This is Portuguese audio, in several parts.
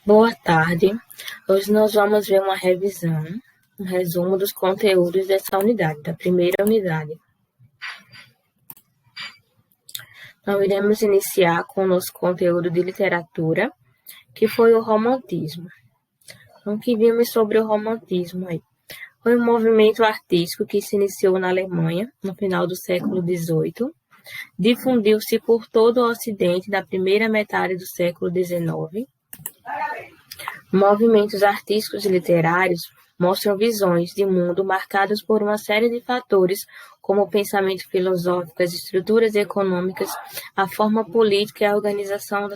Boa tarde. Hoje nós vamos ver uma revisão, um resumo dos conteúdos dessa unidade, da primeira unidade. Então, iremos iniciar com o nosso conteúdo de literatura, que foi o romantismo. Então, o que vimos sobre o romantismo aí? Foi um movimento artístico que se iniciou na Alemanha, no final do século XVIII, difundiu-se por todo o Ocidente na primeira metade do século XIX. Movimentos artísticos e literários mostram visões de mundo marcadas por uma série de fatores, como o pensamento filosófico, as estruturas econômicas, a forma política e a organização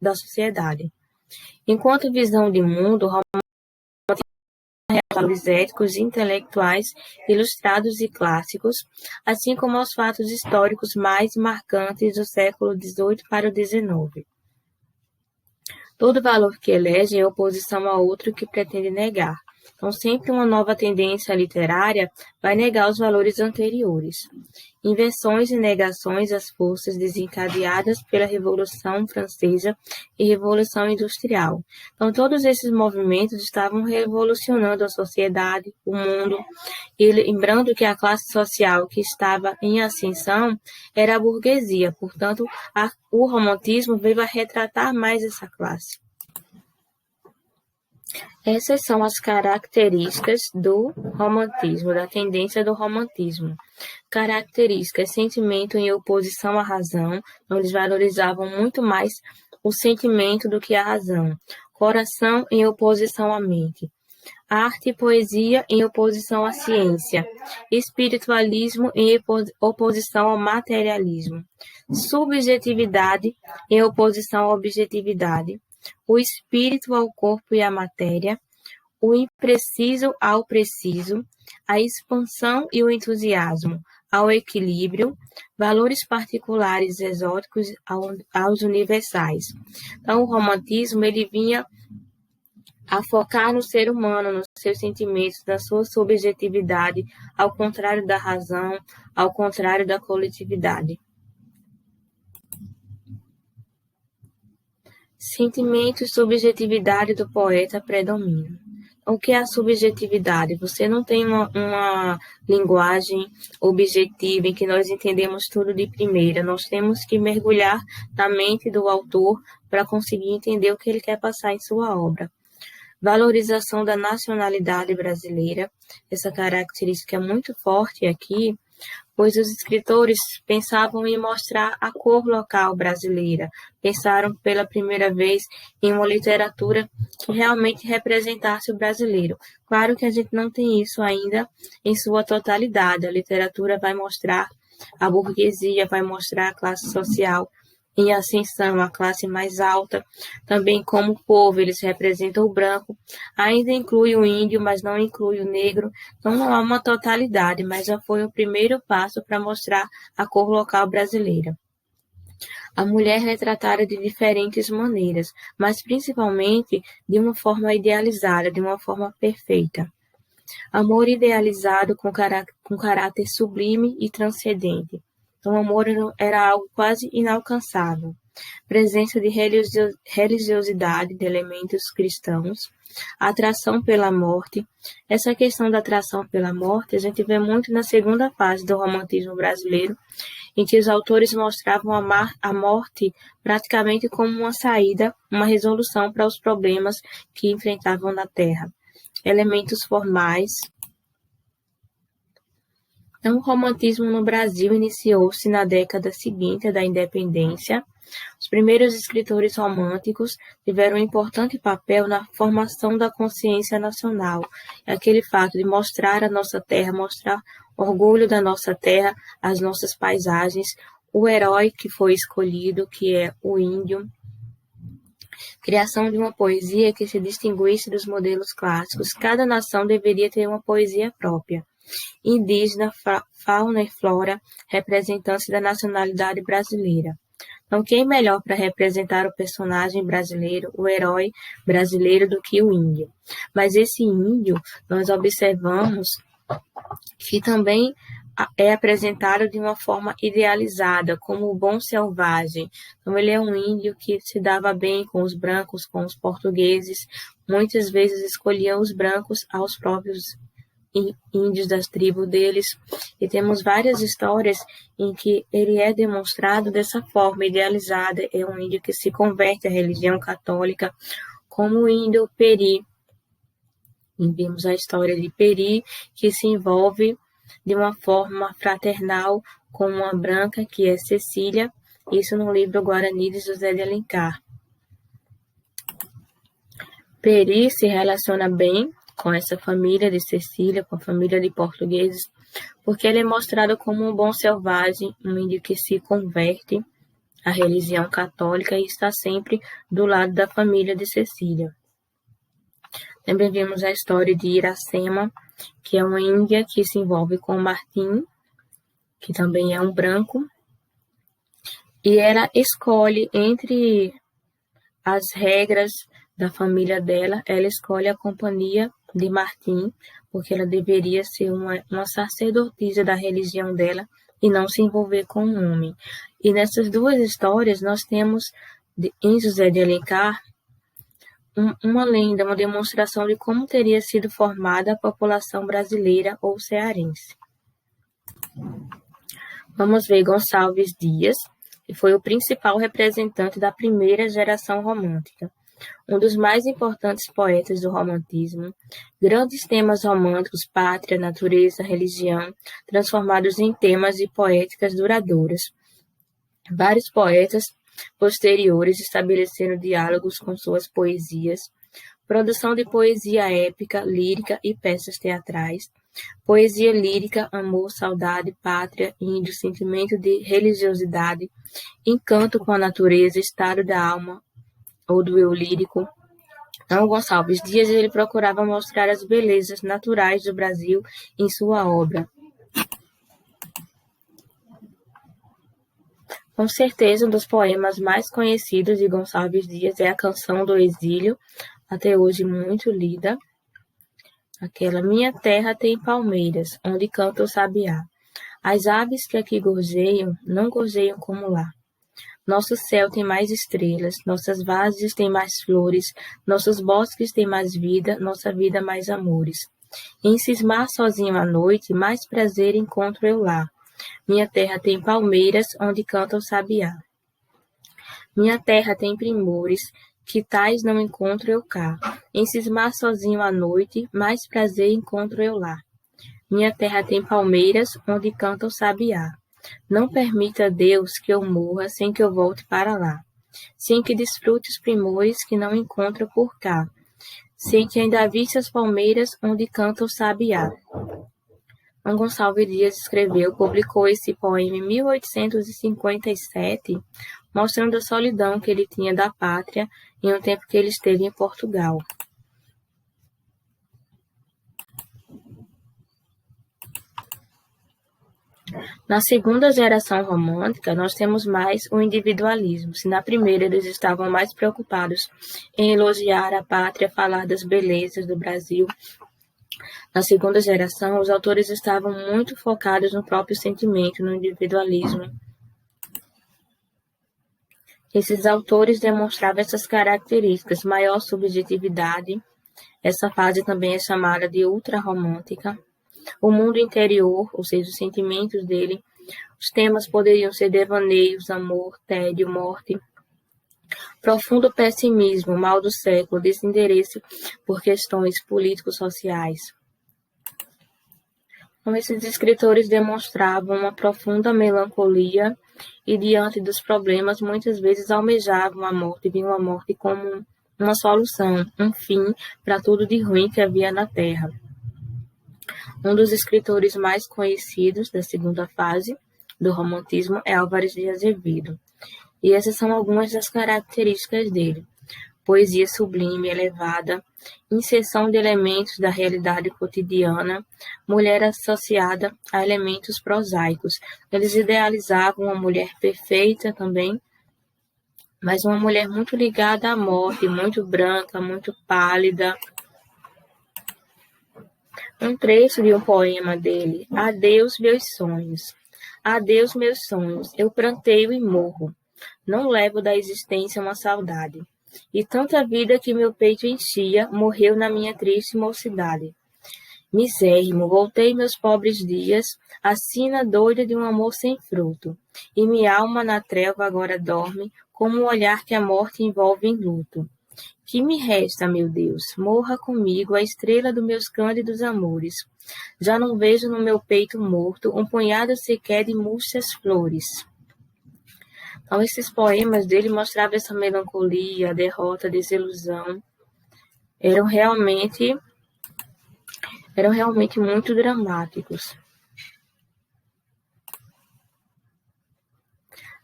da sociedade. Enquanto visão de mundo, valores éticos e intelectuais ilustrados e clássicos, assim como aos fatos históricos mais marcantes do século XVIII para o XIX. Todo valor que elege é oposição a outro que pretende negar. Então, sempre uma nova tendência literária vai negar os valores anteriores. Invenções e negações às forças desencadeadas pela Revolução Francesa e Revolução Industrial. Então, todos esses movimentos estavam revolucionando a sociedade, o mundo, e lembrando que a classe social que estava em ascensão era a burguesia. Portanto, o romantismo veio a retratar mais essa classe. Essas são as características do romantismo, da tendência do romantismo. Características: sentimento em oposição à razão, então eles valorizavam muito mais o sentimento do que a razão. Coração em oposição à mente. Arte e poesia em oposição à ciência. Espiritualismo em oposição ao materialismo. Subjetividade em oposição à objetividade. O espírito ao corpo e à matéria, o impreciso ao preciso, a expansão e o entusiasmo ao equilíbrio, valores particulares exóticos aos universais. Então, o romantismo ele vinha a focar no ser humano, nos seus sentimentos, na sua subjetividade, ao contrário da razão, ao contrário da coletividade. Sentimento e subjetividade do poeta predominam. O que é a subjetividade? Você não tem uma linguagem objetiva em que nós entendemos tudo de primeira. Nós temos que mergulhar na mente do autor para conseguir entender o que ele quer passar em sua obra. Valorização da nacionalidade brasileira. Essa característica é muito forte aqui, pois os escritores pensavam em mostrar a cor local brasileira, pensaram pela primeira vez em uma literatura que realmente representasse o brasileiro. Claro que a gente não tem isso ainda em sua totalidade, a literatura vai mostrar a burguesia, vai mostrar a classe social em ascensão, a classe mais alta, também como povo, eles representam o branco, ainda inclui o índio, mas não inclui o negro, então não há uma totalidade, mas já foi o primeiro passo para mostrar a cor local brasileira. A mulher retratada de diferentes maneiras, mas principalmente de uma forma idealizada, de uma forma perfeita. Amor idealizado com caráter sublime e transcendente. Então, o amor era algo quase inalcançável. Presença de religiosidade, de elementos cristãos. Atração pela morte. Essa questão da atração pela morte a gente vê muito na segunda fase do romantismo brasileiro, em que os autores mostravam a morte praticamente como uma saída, uma resolução para os problemas que enfrentavam na Terra. Elementos formais. Então, o romantismo no Brasil iniciou-se na década seguinte da independência. Os primeiros escritores românticos tiveram um importante papel na formação da consciência nacional. É aquele fato de mostrar a nossa terra, mostrar orgulho da nossa terra, as nossas paisagens, o herói que foi escolhido, que é o índio. Criação de uma poesia que se distinguisse dos modelos clássicos. Cada nação deveria ter uma poesia própria. Indígena, fauna e flora, representantes da nacionalidade brasileira. Então, quem melhor para representar o personagem brasileiro, o herói brasileiro, do que o índio? Mas esse índio, nós observamos que também é apresentado de uma forma idealizada, como o bom selvagem. Então, ele é um índio que se dava bem com os brancos, com os portugueses, muitas vezes escolhia os brancos aos próprios índios das tribos deles, e temos várias histórias em que ele é demonstrado dessa forma idealizada. É um índio que se converte à religião católica, como o índio Peri. E vemos a história de Peri, que se envolve de uma forma fraternal com uma branca, que é Cecília, isso no livro Guarani de José de Alencar. Peri se relaciona bem com essa família de Cecília, com a família de portugueses, porque ele é mostrado como um bom selvagem, um índio que se converte à religião católica e está sempre do lado da família de Cecília. Também vemos a história de Iracema, que é uma índia que se envolve com Martim, que também é um branco, e ela escolhe entre as regras da família dela, ela escolhe a companhia de Martim, porque ela deveria ser uma sacerdotisa da religião dela e não se envolver com um homem. E nessas duas histórias nós temos em José de Alencar uma lenda, uma demonstração de como teria sido formada a população brasileira ou cearense. Vamos ver Gonçalves Dias, que foi o principal representante da primeira geração romântica, um dos mais importantes poetas do romantismo. Grandes temas românticos, pátria, natureza, religião, transformados em temas e poéticas duradouras. Vários poetas posteriores estabeleceram diálogos com suas poesias, produção de poesia épica, lírica e peças teatrais, poesia lírica, amor, saudade, pátria, índio, sentimento de religiosidade, encanto com a natureza, estado da alma ou do eu lírico. Então, Gonçalves Dias ele procurava mostrar as belezas naturais do Brasil em sua obra. Com certeza, um dos poemas mais conhecidos de Gonçalves Dias é a Canção do Exílio, até hoje muito lida. Aquela Minha terra tem palmeiras, onde canta o sabiá. As aves que aqui gorjeiam, não gorjeiam como lá. Nosso céu tem mais estrelas, nossas várzeas têm mais flores, nossos bosques têm mais vida, nossa vida mais amores. Em cismar sozinho à noite, mais prazer encontro eu lá. Minha terra tem palmeiras, onde canta o sabiá. Minha terra tem primores, que tais não encontro eu cá. Em cismar sozinho à noite, mais prazer encontro eu lá. Minha terra tem palmeiras, onde canta o sabiá. Não permita, Deus, que eu morra sem que eu volte para lá. Sem que desfrute os primores que não encontro por cá. Sem que ainda visse as palmeiras, onde canta o sabiá. Gonçalves Dias publicou esse poema em 1857, mostrando a solidão que ele tinha da pátria em um tempo que ele esteve em Portugal. Na segunda geração romântica, nós temos mais o individualismo. Se na primeira eles estavam mais preocupados em elogiar a pátria, falar das belezas do Brasil, na segunda geração, os autores estavam muito focados no próprio sentimento, no individualismo. Esses autores demonstravam essas características, maior subjetividade. Essa fase também é chamada de ultrarromântica. O mundo interior, ou seja, os sentimentos dele. Os temas poderiam ser devaneios, amor, tédio, morte. Profundo pessimismo, mal do século, desinteresse por questões político-sociais. Então, esses escritores demonstravam uma profunda melancolia e, diante dos problemas, muitas vezes almejavam a morte, viam a morte como uma solução, um fim para tudo de ruim que havia na Terra. Um dos escritores mais conhecidos da segunda fase do romantismo é Álvares de Azevedo. E essas são algumas das características dele. Poesia sublime, elevada, inserção de elementos da realidade cotidiana, mulher associada a elementos prosaicos. Eles idealizavam uma mulher perfeita também, mas uma mulher muito ligada à morte, muito branca, muito pálida. Um trecho de um poema dele. Adeus, meus sonhos. Adeus, meus sonhos. Eu pranteio e morro. Não levo da existência uma saudade. E tanta vida que meu peito enchia, morreu na minha triste mocidade. Misérrimo, voltei meus pobres dias, a sina doida de um amor sem fruto. E minha alma na treva agora dorme, como o olhar que a morte envolve em luto. Que me resta, meu Deus? Morra comigo a estrela dos meus cândidos amores. Já não vejo no meu peito morto um punhado sequer de murchas flores. Então, esses poemas dele mostravam essa melancolia, a derrota, a desilusão. Eram realmente muito dramáticos.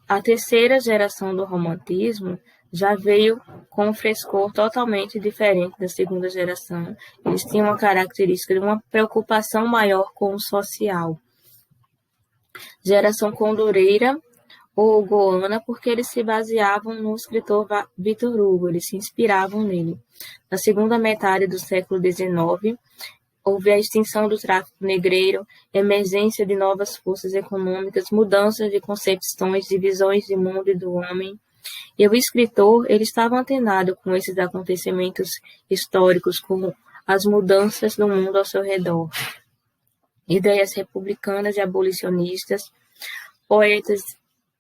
A terceira geração do romantismo já veio com um frescor totalmente diferente da segunda geração. Eles tinham uma característica de uma preocupação maior com o social. Geração Condoreira ou Goana, porque eles se baseavam no escritor Victor Hugo, eles se inspiravam nele. Na segunda metade do século XIX, houve a extinção do tráfico negreiro, emergência de novas forças econômicas, mudanças de concepções, de visões de mundo e do homem. E o escritor, ele estava antenado com esses acontecimentos históricos, com as mudanças do mundo ao seu redor. Ideias republicanas e abolicionistas, poetas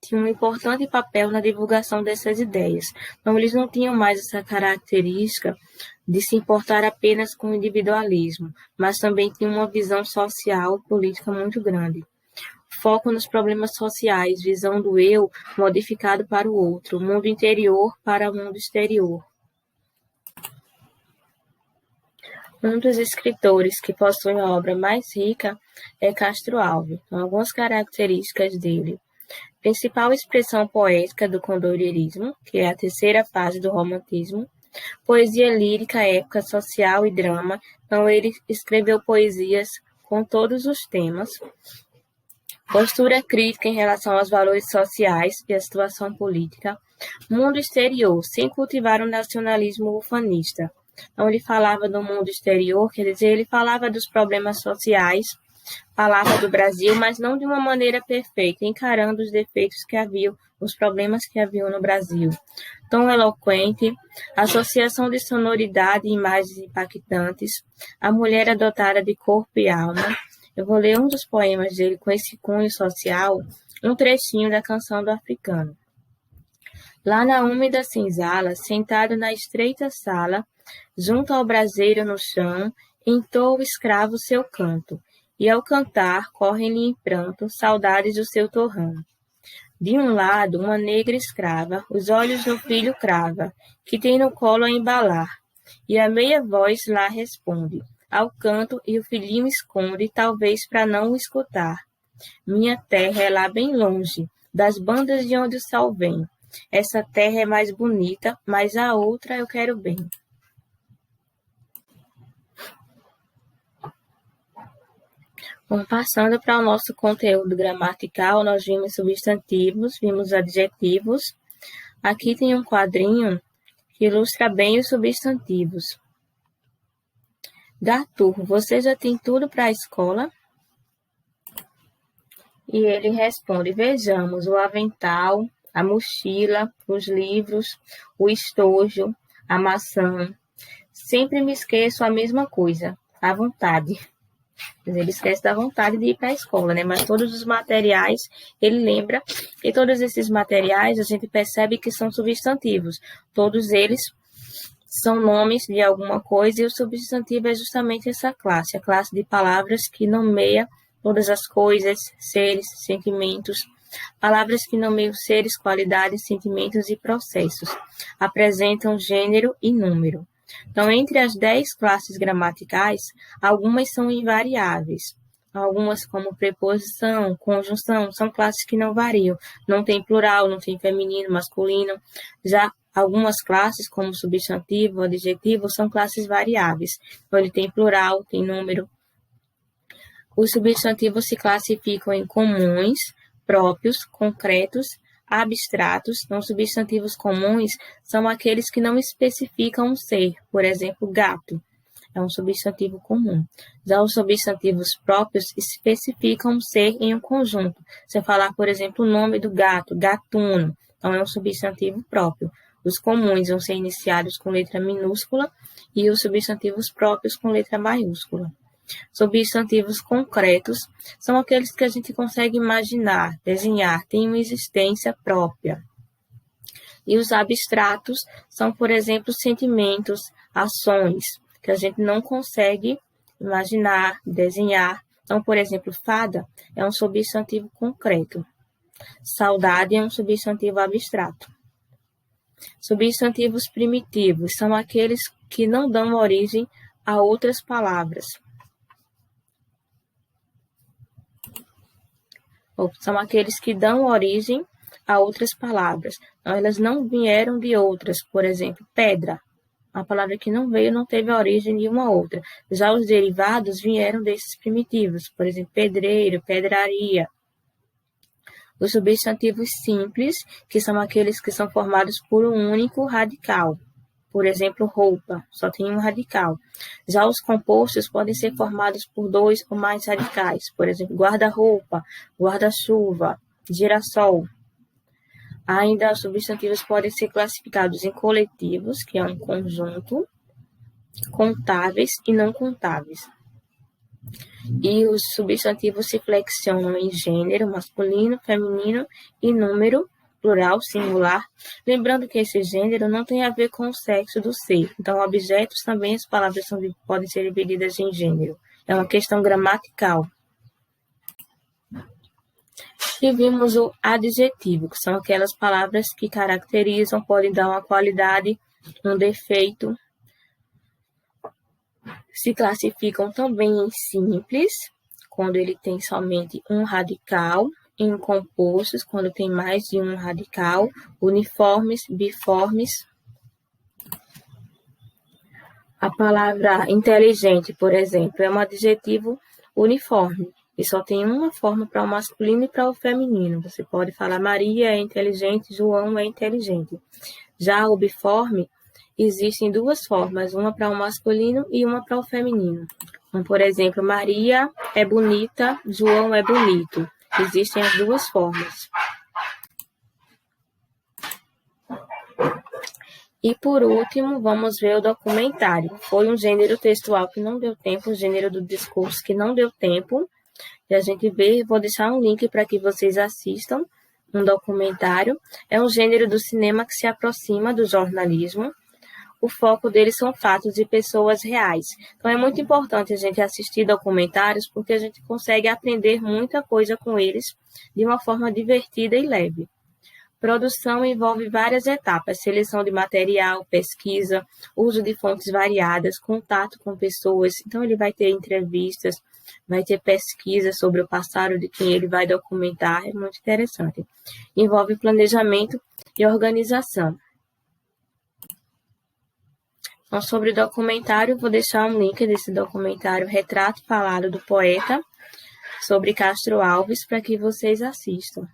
tinham um importante papel na divulgação dessas ideias. Então, eles não tinham mais essa característica de se importar apenas com o individualismo, mas também tinham uma visão social e política muito grande. Foco nos problemas sociais, visão do eu modificado para o outro, mundo interior para o mundo exterior. Um dos escritores que possuem a obra mais rica é Castro Alves. Algumas características dele. Principal expressão poética do condoreirismo, que é a terceira fase do romantismo. Poesia lírica, época, social e drama. Então, ele escreveu poesias com todos os temas. Postura crítica em relação aos valores sociais e à situação política. Mundo exterior, sem cultivar o nacionalismo ufanista. Então, ele falava do mundo exterior, quer dizer, ele falava dos problemas sociais, falava do Brasil, mas não de uma maneira perfeita, encarando os defeitos que haviam, os problemas que haviam no Brasil. Tom eloquente, associação de sonoridade e imagens impactantes, a mulher adotada de corpo e alma. Eu vou ler um dos poemas dele com esse cunho social, um trechinho da Canção do Africano. Lá na úmida senzala, sentado na estreita sala, junto ao braseiro no chão, entoa o escravo seu canto, e ao cantar correm-lhe em pranto saudades do seu torrão. De um lado, uma negra escrava, os olhos no filho crava, que tem no colo a embalar, e a meia voz lá responde, ao canto e o filhinho esconde, talvez para não o escutar. Minha terra é lá bem longe, das bandas de onde o sol vem. Essa terra é mais bonita, mas a outra eu quero bem. Bom, passando para o nosso conteúdo gramatical, nós vimos substantivos, vimos adjetivos. Aqui tem um quadrinho que ilustra bem os substantivos. Gaturro, você já tem tudo para a escola? E ele responde, vejamos, o avental, a mochila, os livros, o estojo, a maçã. Sempre me esqueço a mesma coisa, a vontade. Ele esquece da vontade de ir para a escola, né? Mas todos os materiais ele lembra, e todos esses materiais a gente percebe que são substantivos. Todos eles são nomes de alguma coisa e o substantivo é justamente essa classe, a classe de palavras que nomeia todas as coisas, seres, sentimentos, palavras que nomeiam seres, qualidades, sentimentos e processos, apresentam gênero e número. Então, entre as 10 classes gramaticais, algumas são invariáveis. Algumas, como preposição, conjunção, são classes que não variam. Não tem plural, não tem feminino, masculino. Já algumas classes, como substantivo, adjetivo, são classes variáveis. Então, ele tem plural, tem número. Os substantivos se classificam em comuns, próprios, concretos, abstratos. Então, substantivos comuns são aqueles que não especificam um ser, por exemplo, gato. é um substantivo comum. Já os substantivos próprios especificam um ser em um conjunto. Você falar, por exemplo, o nome do gato, gatuno, então é um substantivo próprio. Os comuns vão ser iniciados com letra minúscula e os substantivos próprios com letra maiúscula. Substantivos concretos são aqueles que a gente consegue imaginar, desenhar, têm uma existência própria. E os abstratos são, por exemplo, sentimentos, ações, que a gente não consegue imaginar, desenhar. Então, por exemplo, fada é um substantivo concreto. Saudade é um substantivo abstrato. Substantivos primitivos são aqueles que não dão origem a outras palavras. Ou são aqueles que dão origem a outras palavras. Então, elas não vieram de outras. Por exemplo, pedra. Uma palavra que não veio, não teve origem de uma outra. Já os derivados vieram desses primitivos. Por exemplo, pedreiro, pedraria. Os substantivos simples, que são aqueles que são formados por um único radical. Por exemplo, roupa, só tem um radical. Já os compostos podem ser formados por 2 ou mais radicais. Por exemplo, guarda-roupa, guarda-chuva, girassol. Ainda os substantivos podem ser classificados em coletivos, que é um conjunto, contáveis e não contáveis. E os substantivos se flexionam em gênero, masculino, feminino e número, plural, singular. Lembrando que esse gênero não tem a ver com o sexo do ser. Então, objetos também as palavras podem ser divididas em gênero. É uma questão gramatical. E vimos o adjetivo, que são aquelas palavras que caracterizam, podem dar uma qualidade, um defeito. Se classificam também em simples, quando ele tem somente um radical, em compostos, quando tem mais de um radical, uniformes, biformes. A palavra inteligente, por exemplo, é um adjetivo uniforme, e só tem uma forma para o masculino e para o feminino. Você pode falar Maria é inteligente, João é inteligente. Já o biforme, existem 2 formas, uma para o masculino e uma para o feminino. Então, por exemplo, Maria é bonita, João é bonito. Existem as 2 formas. E, por último, vamos ver o documentário. Foi um gênero textual que não deu tempo, um gênero do discurso que não deu tempo. E a gente vê, vou deixar um link para que vocês assistam um documentário. É um gênero do cinema que se aproxima do jornalismo. O foco deles são fatos de pessoas reais. Então, é muito importante a gente assistir documentários porque a gente consegue aprender muita coisa com eles de uma forma divertida e leve. Produção envolve várias etapas: seleção de material, pesquisa, uso de fontes variadas, contato com pessoas. Então, ele vai ter entrevistas, vai ter pesquisa sobre o passado de quem ele vai documentar. É muito interessante. Envolve planejamento e organização. Então, sobre o documentário, vou deixar um link desse documentário Retrato Falado do Poeta, sobre Castro Alves, para que vocês assistam.